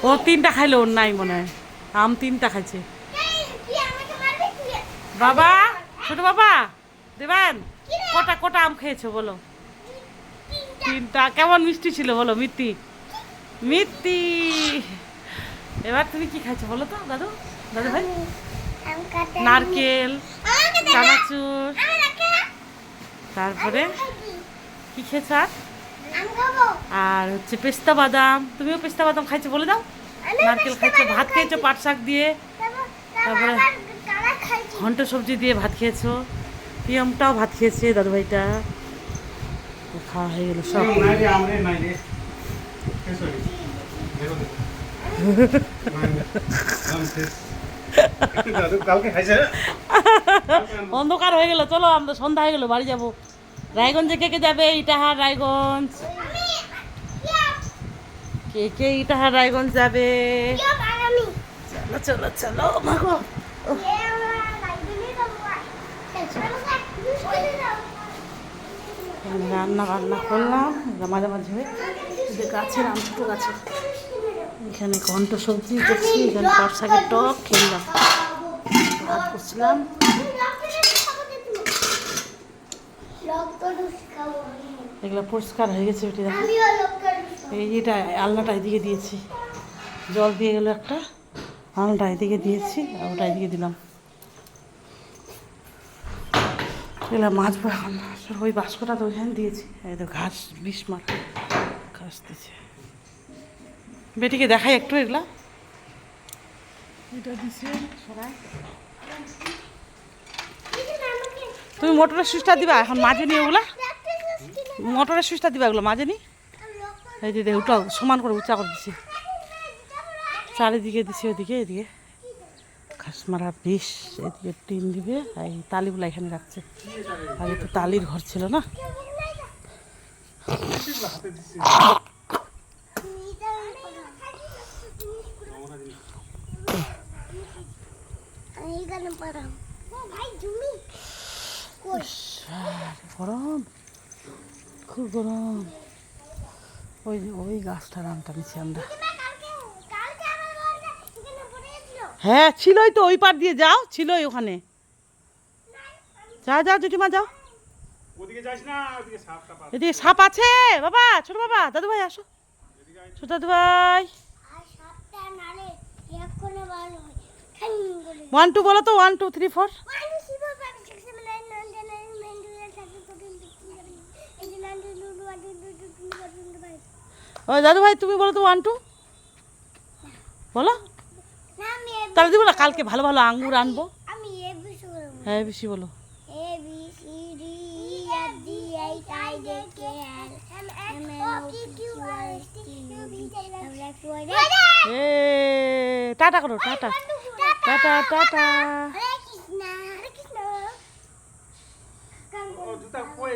ও 3টা খাইলো, ওর নাই মনে হয়। আম 3টা খাইছে। বাবা, ছোট বাবা দেবেন, কটা কটা আম খেয়েছো বলো? 3টা। কেমন মিষ্টি ছিল বলো মিত্তি? মিত্তি, এবার তুমি কি খাইছো বলো তো দাদু? দাদু ভাই, নারকেল, চানাচুর, তারপরে কি খেয়েছ আর হচ্ছে পেস্তা বাদাম। তুমিও পেস্তা বাদাম খাইছো বলে দাও। নারকেল খাইছো, ভাত খেয়েছো পাট শাক দিয়ে, তারপরে ঘন্ট সবজি দিয়ে ভাত খেয়েছো, পিয়মটাও ভাত খেয়েছে দাদু ভাইটা। খাওয়া হয়ে গেল সব। অন্ধকার হয়ে গেল, চলো আমরা সন্ধ্যা হয়ে গেল, বাড়ি যাবো। রায়গঞ্জে কে কে যাবে? ইটাহার রায়গঞ্জ। কে কে ইটাহার রায়গঞ্জ যাবে? চলো চলো চলো মাগো। রান্না বান্না করলাম মাঝে মাঝে, গাছের আম, ছোটো গাছের। এখানে ঘন্ট সবজি করছি, এখানে পাট শাকের টক খেলাম, ভাত করছিলাম। এগুলো পরিষ্কার হয়ে গেছে। ওটি দেখো, এই যেটা আলনাটা এদিকে দিয়েছি, জল দিয়ে গেলো একটা, আলনাটা এদিকে দিয়েছি, আর ওটা এদিকে দিলাম। এগুলো মাছবো এখন। ওই বাস্কটা তো ওইখানে দিয়েছি। এই তো ঘাস, বিষ মার ঘাস দিয়েছে। বেটিকে দেখাই একটু এগুলা, এটা দিছে সরাই। তুমি মোটরের সুইচটা দিবা এখন, মাঝে নিয়ে ওগুলা মোটরের সুইচটা দিবা, এগুলো মাঝে নি। এই যে ওটা সমান করে উঁচা করে দিছি, চারিদিকে দিছি, ওদিকে এদিকে ঘাস মারা বিষ, এদিকে টিন দিবে। এই তালিগুলা এখানে রাখছে, আগে তো তালির ঘর ছিল না। গরম, খুব গরম। ওই ওই গাছটার আমটা নিচ্ছি আমরা। হ্যাঁ ছিলই তো, ওই পার দিয়ে যাও, ছিলই ওখানে। যাও যাও জেঠিমা যাও, এদিকে সাপ আছে বাবা। ছোট বাবা, দাদু ভাই আসো, ছোট দাদু ভাই। 1 2 বলো তো, 1 2 3 4। ওই দাদু ভাই তুমি বলো তো 1 2 বলো। তাহলে দিব না, কালকে ভালো ভালো আঙ্গুর আনবো। হ্যাঁ বেশি বলো। টাটা করো, টাটা টাটা টাটা।